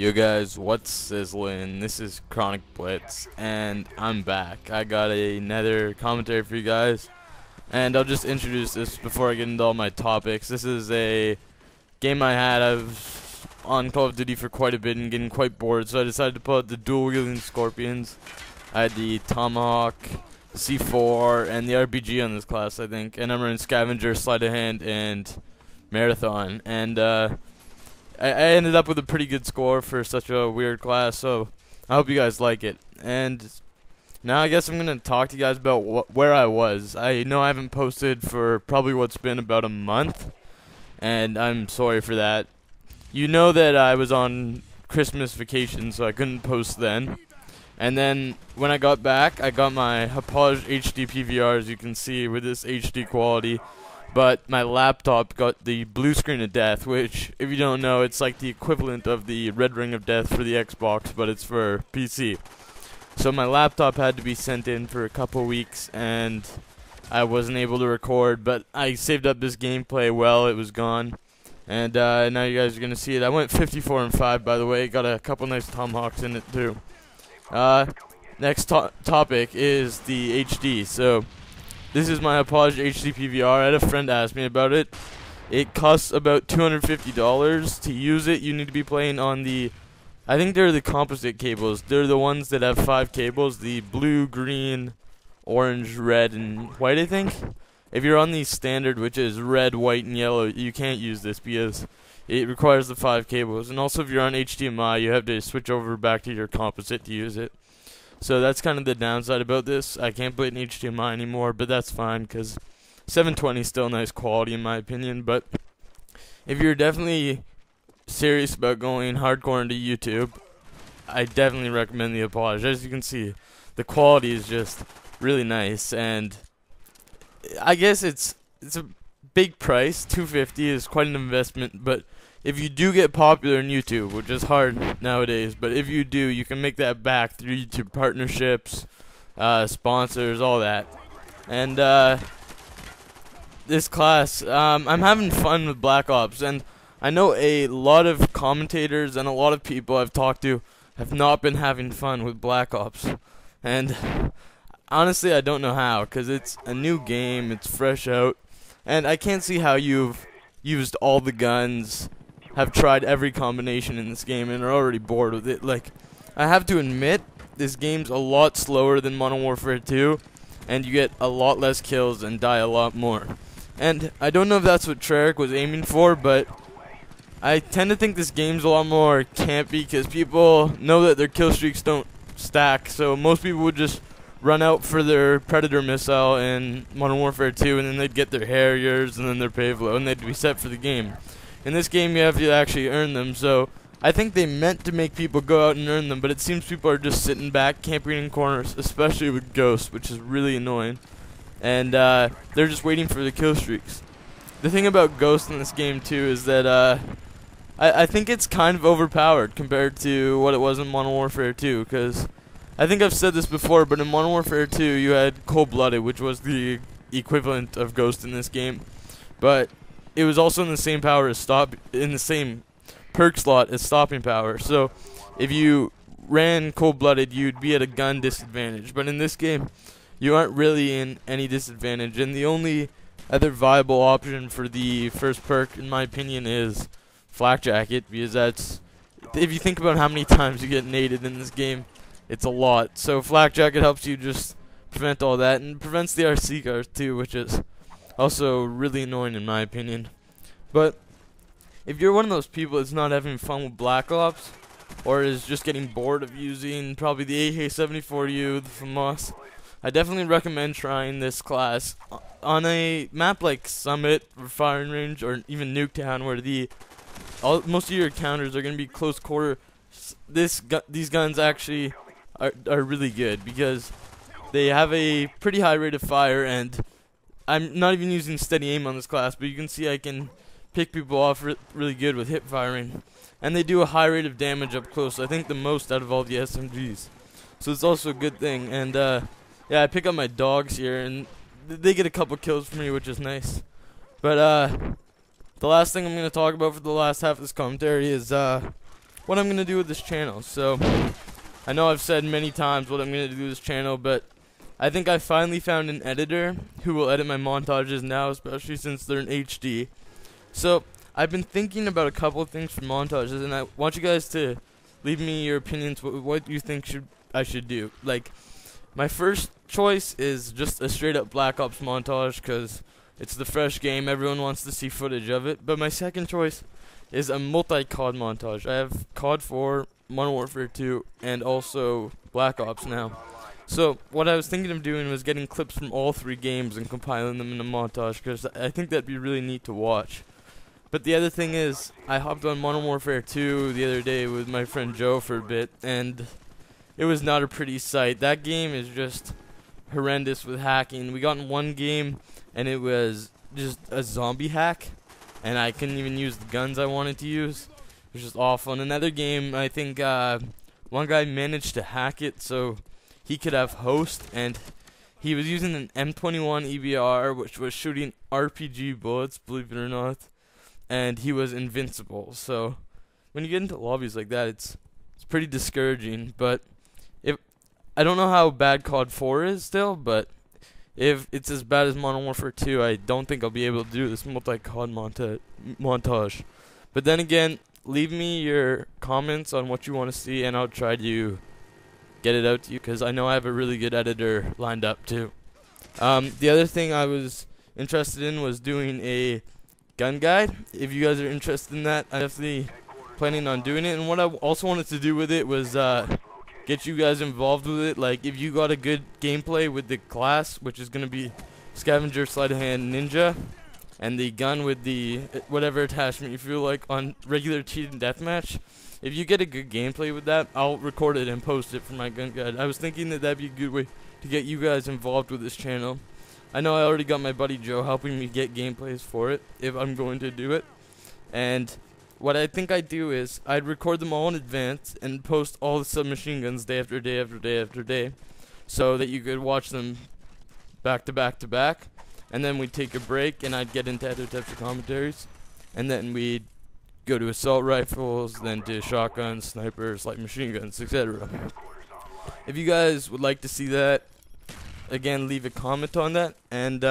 Yo guys, what's sizzling? This is Chronic Blitz, and I'm back. I got another commentary for you guys, and I'll just introduce this before I get into all my topics. This is a game I had. I've on Call of Duty for quite a bit and getting quite bored, so I decided to pull out the dual-wielding Skorpions. I had the Tomahawk, C4, and the RPG on this class, I think, and I'm running Scavenger, Sleight of Hand, and Marathon, and I ended up with a pretty good score for such a weird class, so I hope you guys like it. And now I guess I'm going to talk to you guys about where I was. I know I haven't posted for probably what's been about a month, and I'm sorry for that. You know that I was on Christmas vacation, so I couldn't post then. And then when I got back, I got my Hauppauge HD PVR, as you can see, with this HD quality. But my laptop got the blue screen of death, which, if you don't know, it's like the equivalent of the red ring of death for the Xbox, but it's for PC. So my laptop had to be sent in for a couple weeks, and I wasn't able to record, but I saved up this gameplay well. It was gone, and now you guys are going to see it. I went 54-5, by the way. Got a couple nice Tomahawks in it, too. Next topic is the HD. So this is my Hauppauge HD PVR. I had a friend ask me about it. It costs about $250 to use it. You need to be playing on the, I think they're the composite cables. They're the ones that have 5 cables, the blue, green, orange, red, and white, I think. If you're on the standard, which is red, white, and yellow, you can't use this because it requires the 5 cables. And also if you're on HDMI, you have to switch over back to your composite to use it. So that's kind of the downside about this. I can't play it in HDMI anymore, but that's fine because 720 is still nice quality in my opinion. But if you're definitely serious about going hardcore into YouTube, I definitely recommend the Hauppauge. As you can see, the quality is just really nice, and I guess it's a big price. $250 is quite an investment, but if you do get popular in YouTube, which is hard nowadays, but if you do, you can make that back through YouTube partnerships, sponsors, all that. And this class, I'm having fun with Black Ops, and I know a lot of commentators and a lot of people I've talked to have not been having fun with Black Ops. And honestly, I don't know how, because it's a new game, it's fresh out, and I can't see how you've used all the guns, have tried every combination in this game, and are already bored with it. Like, I have to admit, this game's a lot slower than Modern Warfare 2, and you get a lot less kills and die a lot more. And I don't know if that's what Treyarch was aiming for, but I tend to think this game's a lot more campy, because people know that their kill streaks don't stack, so most people would just run out for their Predator missile in Modern Warfare 2, and then they'd get their Harriers and then their Pavlo, and they'd be set for the game. In this game, you have to actually earn them, so I think they meant to make people go out and earn them, but it seems people are just sitting back, camping in corners, especially with Ghost, which is really annoying. And they're just waiting for the kill streaks. The thing about Ghost in this game, too, is that I think it's kind of overpowered compared to what it was in Modern Warfare 2, because I think I've said this before, but in Modern Warfare 2, you had Cold-Blooded, which was the equivalent of Ghost in this game, but it was also in the same power as in the same perk slot as stopping power. So if you ran Cold-Blooded, you'd be at a gun disadvantage. But in this game, you aren't really in any disadvantage. And the only other viable option for the first perk, in my opinion, is Flak Jacket, because that's, if you think about how many times you get naded in this game, it's a lot. So Flak Jacket helps you just prevent all that, and prevents the RC cars too, which is also really annoying in my opinion. But if you're one of those people that's not having fun with Black Ops, or is just getting bored of using probably the AK-74U, the FAMAS, I definitely recommend trying this class on a map like Summit or Firing Range or even Nuketown, where most of your encounters are going to be close quarter. These guns actually are really good because they have a pretty high rate of fire, and I'm not even using steady aim on this class, but you can see I can pick people off really good with hip firing. And they do a high rate of damage up close, I think the most out of all the SMGs. So it's also a good thing. And yeah, I pick up my dogs here, and they get a couple kills for me, which is nice. But the last thing I'm going to talk about for the last half of this commentary is what I'm gonna do with this channel. So I know I've said many times what I'm gonna do with this channel, but I think I finally found an editor who will edit my montages now, especially since they're in HD. So I've been thinking about a couple of things for montages, and I want you guys to leave me your opinions, what you think I should do. Like, my first choice is just a straight up Black Ops montage, because it's the fresh game, everyone wants to see footage of it. But my second choice is a multi-COD montage. I have COD 4, Modern Warfare 2, and also Black Ops now. So what I was thinking of doing was getting clips from all three games and compiling them in a montage, because I think that'd be really neat to watch. But the other thing is, I hopped on Modern Warfare 2 the other day with my friend Joe for a bit, and it was not a pretty sight. That game is just horrendous with hacking. We got in one game, and it was just a zombie hack, and I couldn't even use the guns I wanted to use. It was just awful. In another game, I think one guy managed to hack it so he could have host, and he was using an M21 EBR, which was shooting RPG bullets, believe it or not, and he was invincible. So when you get into lobbies like that, it's pretty discouraging. But I don't know how bad COD 4 is still, but if it's as bad as Modern Warfare 2, I don't think I'll be able to do this multi-COD montage. But then again, leave me your comments on what you want to see, and I'll try to get it out to you, because I know I have a really good editor lined up too. The other thing I was interested in was doing a gun guide. If you guys are interested in that, I'm definitely planning on doing it. And what I also wanted to do with it was get you guys involved with it. Like, if you got a good gameplay with the class, which is going to be Scavenger, Sleight of Hand, Ninja, and the gun with the whatever attachment you feel like on regular cheated deathmatch, if you get a good gameplay with that, I'll record it and post it for my gun guide. I was thinking that that'd be a good way to get you guys involved with this channel. I know I already got my buddy Joe helping me get gameplays for it, if I'm going to do it. And what I think I'd do is, I'd record them all in advance and post all the submachine guns day after day after day after day, so that you could watch them back to back to back. And then we'd take a break, and I'd get into other types of commentaries. And then we'd go to assault rifles, then to shotguns, snipers, light machine guns, etc. If you guys would like to see that, again, leave a comment on that. And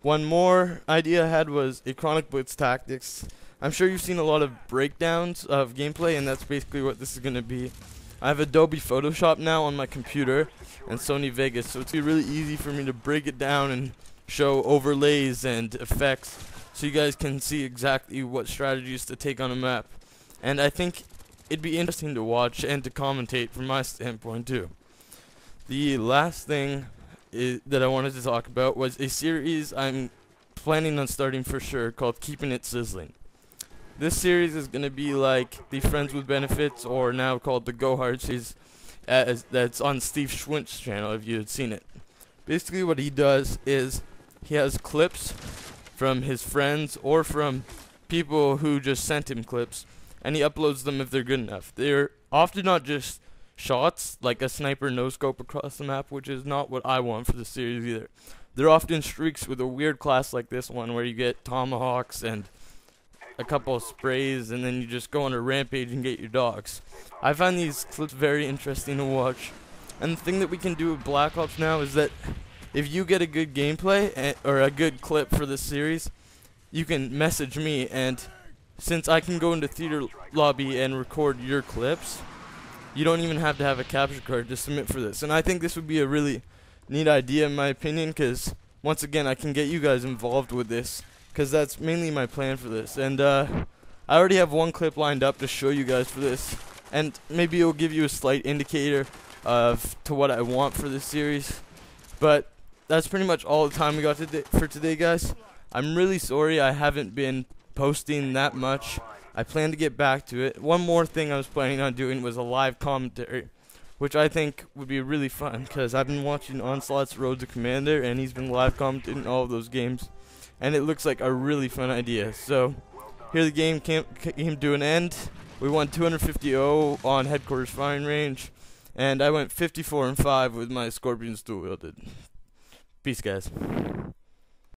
one more idea I had was a Chronic Blitz Tactics. I'm sure you've seen a lot of breakdowns of gameplay, and that's basically what this is going to be. I have Adobe Photoshop now on my computer and Sony Vegas, so it's going to be really easy for me to break it down and show overlays and effects, so you guys can see exactly what strategies to take on a map. And I think it'd be interesting to watch and to commentate from my standpoint too. The last thing that I wanted to talk about was a series I'm planning on starting for sure, called Keeping It Sizzling. This series is going to be like the Friends with Benefits, or now called the Go Hard series, that's on Steve Schwint's channel, if you had seen it. Basically what he does is he has clips from his friends or from people who just sent him clips, and he uploads them if they're good enough. They're often not just shots, like a sniper no-scope across the map, which is not what I want for the series either. They're often streaks with a weird class like this one, where you get tomahawks and a couple of sprays, and then you just go on a rampage and get your dogs. I find these clips very interesting to watch. And the thing that we can do with Black Ops now is that if you get a good gameplay or a good clip for this series, you can message me, and since I can go into Theater Lobby and record your clips, you don't even have to have a capture card to submit for this. And I think this would be a really neat idea, in my opinion, because once again, I can get you guys involved with this, because that's mainly my plan for this. And I already have one clip lined up to show you guys for this, and maybe it'll give you a slight indicator to what I want for this series. But that's pretty much all the time we got for today, guys. I'm really sorry I haven't been posting that much. I plan to get back to it. One more thing I was planning on doing was a live commentary, which I think would be really fun, because I've been watching Onslaught's Road to Commander, and he's been live commenting all of those games, and it looks like a really fun idea. So here the game came to an end. We won 250-0 on Headquarters Firing Range, and I went 54-5 with my Skorpions dual wielded. Peace, guys.